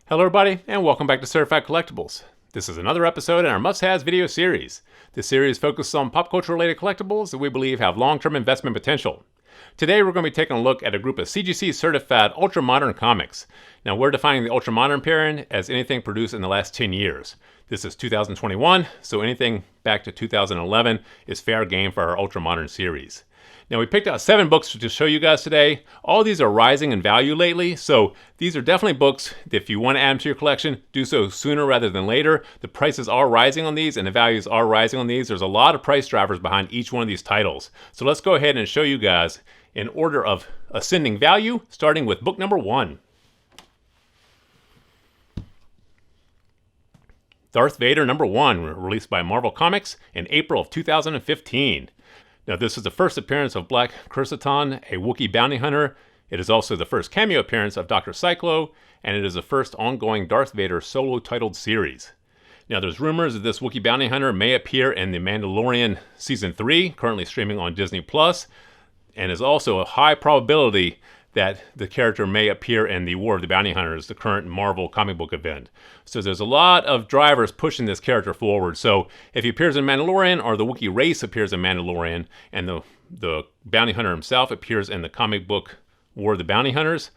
Hello everybody, and welcome back to Certified Collectibles. This is another episode in our must-haves video series. This series focuses on pop culture related collectibles that we believe have long-term investment potential. Today we're going to be taking a look at a group of CGC Certified Ultra-Modern comics. Now we're defining the Ultra-Modern period as anything produced in the last 10 years. This is 2021, so anything back to 2011 is fair game for our Ultra-Modern series. Now we picked out 7 books to show you guys today. All these are rising in value lately, so these are definitely books that if you want to add them to your collection, do so sooner rather than later. The prices are rising on these and the values are rising on these. There's a lot of price drivers behind each one of these titles. So let's go ahead and show you guys in order of ascending value, starting with book number 1. Darth Vader number 1, released by Marvel Comics in April of 2015. Now, this is the first appearance of Black Krrsantan, a Wookiee bounty hunter. It is also the first cameo appearance of Dr. Cyclo, and it is the first ongoing Darth Vader solo-titled series. Now, there's rumors that this Wookiee bounty hunter may appear in The Mandalorian Season 3, currently streaming on Disney+, and is also a high probability that the character may appear in the War of the Bounty Hunters, the current Marvel comic book event. So there's a lot of drivers pushing this character forward. So if he appears in Mandalorian, or the Wookiee race appears in Mandalorian, and the bounty hunter himself appears in the comic book War of the Bounty Hunters,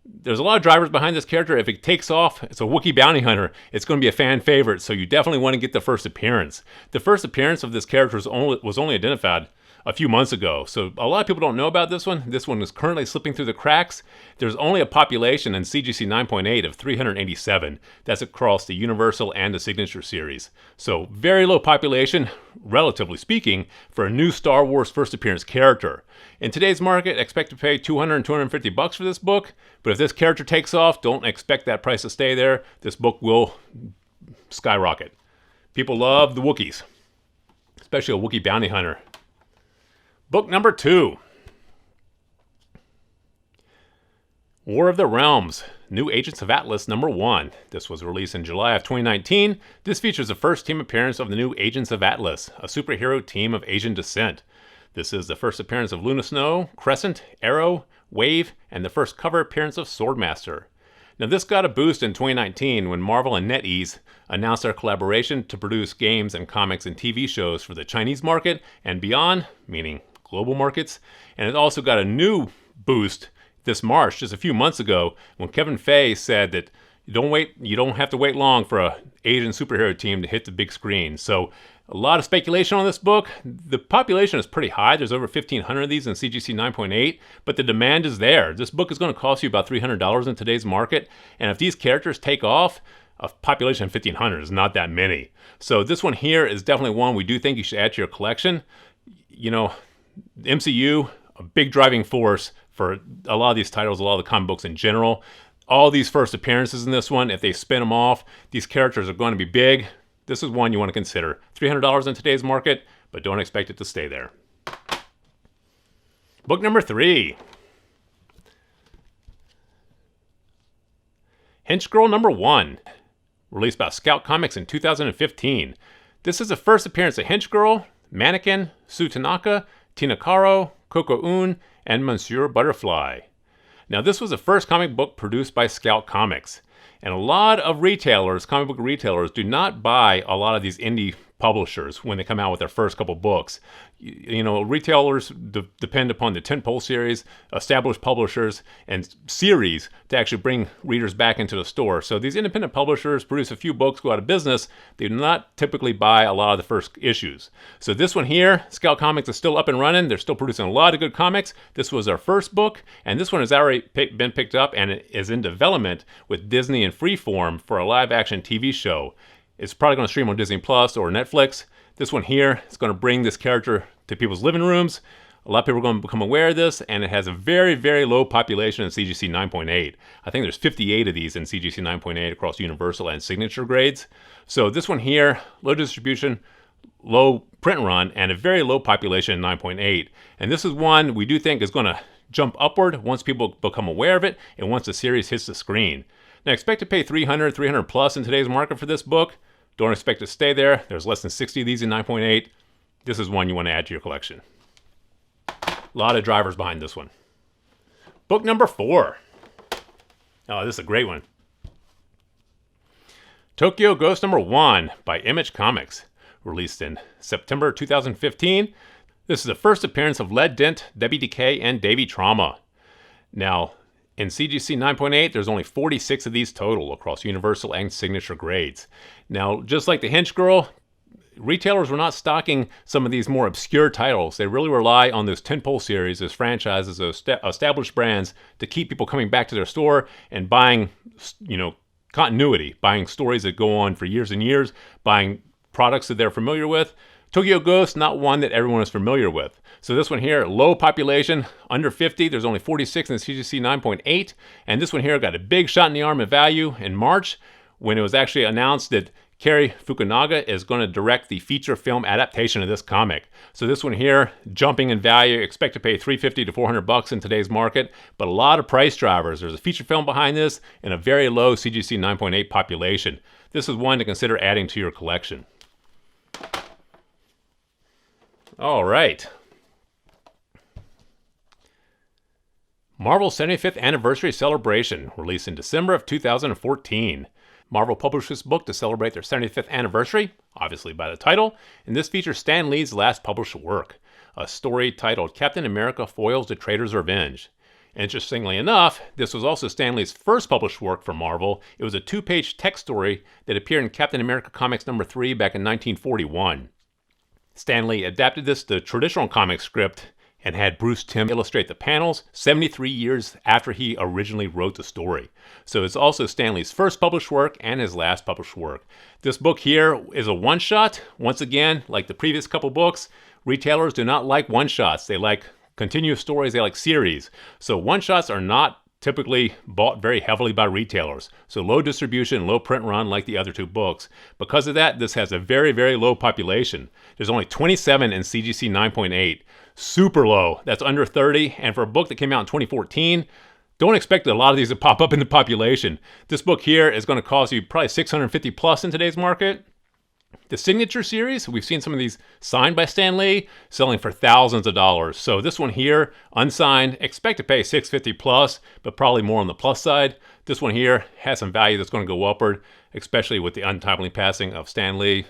there's a lot of drivers behind this character. If it takes off, it's a Wookiee bounty hunter, it's going to be a fan favorite, so you definitely want to get the first appearance. The first appearance of this character was only identified a few months ago, so a lot of people don't know about this one. This one is currently slipping through the cracks. There's only a population in CGC 9.8 of 387. That's across the Universal and the Signature series. So very low population, relatively speaking, for a new Star Wars first appearance character. In today's market, expect to pay $200 and $250 for this book, but if this character takes off, don't expect that price to stay there. This book will skyrocket. People love the Wookiees, especially a Wookiee bounty hunter. Book number 2. War of the Realms, New Agents of Atlas number 1. This was released in July of 2019. This features the first team appearance of the New Agents of Atlas, a superhero team of Asian descent. This is the first appearance of Luna Snow, Crescent, Arrow, Wave, and the first cover appearance of Swordmaster. Now this got a boost in 2019 when Marvel and NetEase announced their collaboration to produce games and comics and TV shows for the Chinese market and beyond, meaning global markets. And it also got a new boost this March, just a few months ago, when Kevin Feige said that you don't have to wait long for an Asian superhero team to hit the big screen. So a lot of speculation on this book. The population is pretty high. There's over 1,500 of these in CGC 9.8, but the demand is there. This book is going to cost you about $300 in today's market, and if these characters take off, a population of 1,500 is not that many. So this one here is definitely one we do think you should add to your collection. You know, the MCU, a big driving force for a lot of these titles, a lot of the comic books in general. All these first appearances in this one, if they spin them off, these characters are going to be big. This is one you want to consider. $300 in today's market, but don't expect it to stay there. Book number 3. Hinge Girl number 1, released by Scout Comics in 2015. This is the first appearance of Hinge Girl, Mannequin, Sue Tanaka, Tina Caro, Coco Un, and Monsieur Butterfly. Now this was the first comic book produced by Scout Comics. And a lot of retailers, comic book retailers, do not buy a lot of these indie publishers when they come out with their first couple books. You know, retailers depend upon the tentpole series, established publishers, and series to actually bring readers back into the store. So these independent publishers produce a few books, go out of business. They do not typically buy a lot of the first issues. So this one here, Scout Comics is still up and running. They're still producing a lot of good comics. This was our first book, and this one has already been picked up and it is in development with Disney and Freeform for a live-action TV show. It's probably going to stream on Disney Plus or Netflix. This one here is going to bring this character to people's living rooms. A lot of people are going to become aware of this, and it has a very, very low population in CGC 9.8. I think there's 58 of these in CGC 9.8 across Universal and Signature grades. So this one here, low distribution, low print run, and a very low population in 9.8. And this is one we do think is going to jump upward once people become aware of it and once the series hits the screen. Now expect to pay $300 plus in today's market for this book. Don't expect to stay there. There's less than 60 of these in 9.8. This is one you want to add to your collection. A lot of drivers behind this one. Book number 4. Oh, this is a great one. Tokyo Ghost #1 by Image Comics, released in September 2015. This is the first appearance of Lead Dent, WDK, and Davy Trauma. Now, in CGC 9.8, there's only 46 of these total across Universal and Signature grades. Now, just like the Hinge Girl, retailers were not stocking some of these more obscure titles. They really rely on those tentpole series, those franchises, those established brands to keep people coming back to their store and buying, continuity, buying stories that go on for years and years, buying products that they're familiar with. Tokyo Ghost, not one that everyone is familiar with. So this one here, low population, under 50. There's only 46 in the CGC 9.8. And this one here got a big shot in the arm of value in March when it was actually announced that Cary Fukunaga is going to direct the feature film adaptation of this comic. So this one here, jumping in value, expect to pay $350 to $400 in today's market, but a lot of price drivers. There's a feature film behind this and a very low CGC 9.8 population. This is one to consider adding to your collection. All right. Marvel 75th Anniversary Celebration, released in December of 2014. Marvel published this book to celebrate their 75th anniversary, obviously by the title, and this features Stan Lee's last published work, a story titled Captain America Foils the Traitor's Revenge. Interestingly enough, this was also Stan Lee's first published work for Marvel. It was a 2-page text story that appeared in Captain America Comics #3 back in 1941. Stan Lee adapted this to traditional comic script and had Bruce Timm illustrate the panels 73 years after he originally wrote the story. So it's also Stan Lee's first published work and his last published work. This book here is a one-shot. Once again, like the previous couple books, retailers do not like one-shots. They like continuous stories, they like series. So one-shots are not typically bought very heavily by retailers. So low distribution, low print run like the other two books. Because of that, this has a very, very low population. There's only 27 in CGC 9.8. Super low. That's under 30. And for a book that came out in 2014, don't expect a lot of these to pop up in the population. This book here is going to cost you probably $650 plus in today's market. The Signature series, we've seen some of these signed by Stan Lee, selling for thousands of dollars. So this one here, unsigned, expect to pay $650 plus, but probably more on the plus side. This one here has some value that's going to go upward, especially with the untimely passing of Stan Lee.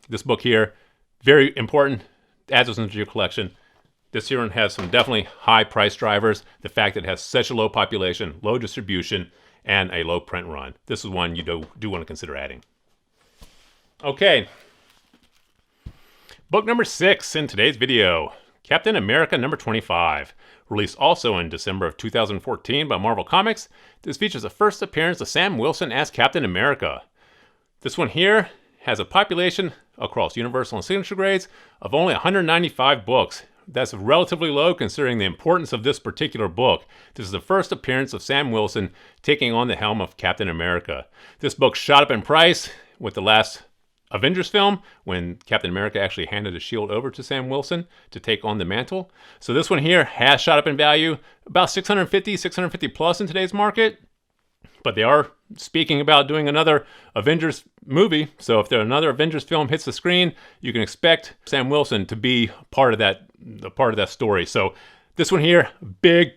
This book here, very important. Add this into your collection. This here one has some definitely high price drivers. The fact that it has such a low population, low distribution, and a low print run. This is one you do want to consider adding. Okay. Book number 6 in today's video. Captain America #25. Released also in December of 2014 by Marvel Comics. This features the first appearance of Sam Wilson as Captain America. This one here has a population across Universal and Signature grades of only 195 books. That's relatively low considering the importance of this particular book. This is the first appearance of Sam Wilson taking on the helm of Captain America. This book shot up in price with the last Avengers film when Captain America actually handed the shield over to Sam Wilson to take on the mantle. So this one here has shot up in value, about $650 plus in today's market. But they are speaking about doing another Avengers movie. So if another Avengers film hits the screen, you can expect Sam Wilson to be part of that story. So this one here, big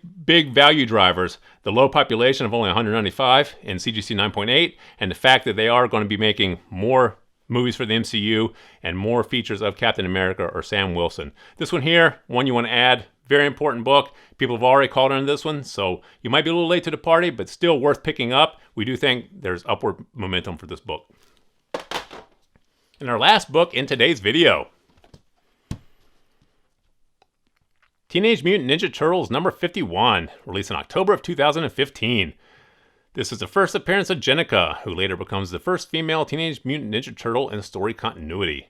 value drivers. The low population of only 195 in CGC 9.8, and the fact that they are going to be making more movies for the MCU and more features of Captain America or Sam Wilson. This one here, one you want to add. Very important book. People have already called on this one, so you might be a little late to the party, but still worth picking up. We do think there's upward momentum for this book. And our last book in today's video. Teenage Mutant Ninja Turtles #51, released in October of 2015. This is the first appearance of Jennika, who later becomes the first female Teenage Mutant Ninja Turtle in story continuity.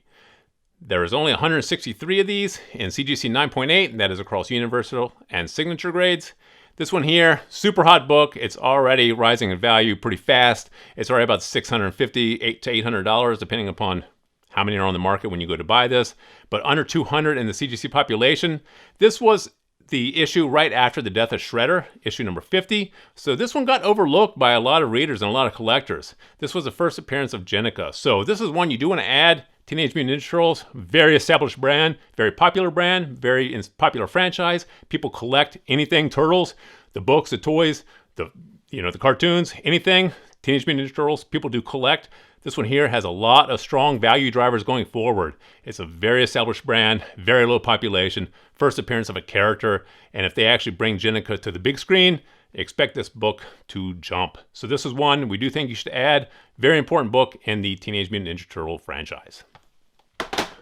There is only 163 of these in CGC 9.8, and that is across Universal and Signature grades. This one here, super hot book. It's already rising in value pretty fast. It's already about $650 to $800, depending upon how many are on the market when you go to buy this. But under 200 in the CGC population. This was the issue right after the death of Shredder, issue number 50. So this one got overlooked by a lot of readers and a lot of collectors. This was the first appearance of Jennika. So this is one you do want to add. Teenage Mutant Ninja Turtles, very established brand, very popular brand, very popular franchise. People collect anything Turtles, the books, the toys, the cartoons, anything. Teenage Mutant Ninja Turtles people do collect. This one here has a lot of strong value drivers going forward. It's a very established brand, very low population, first appearance of a character, and if they actually bring Jennika to the big screen, expect this book to jump. So this is one we do think you should add. Very important book in the Teenage Mutant Ninja Turtle franchise.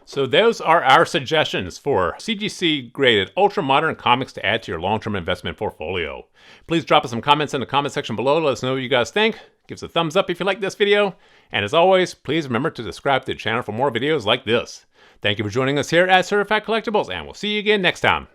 So those are our suggestions for CGC Graded Ultra-Modern comics to add to your long-term investment portfolio. Please drop us some comments in the comment section below. Let us know what you guys think. Give us a thumbs up if you like this video. And as always, please remember to subscribe to the channel for more videos like this. Thank you for joining us here at Certified Collectibles, and we'll see you again next time.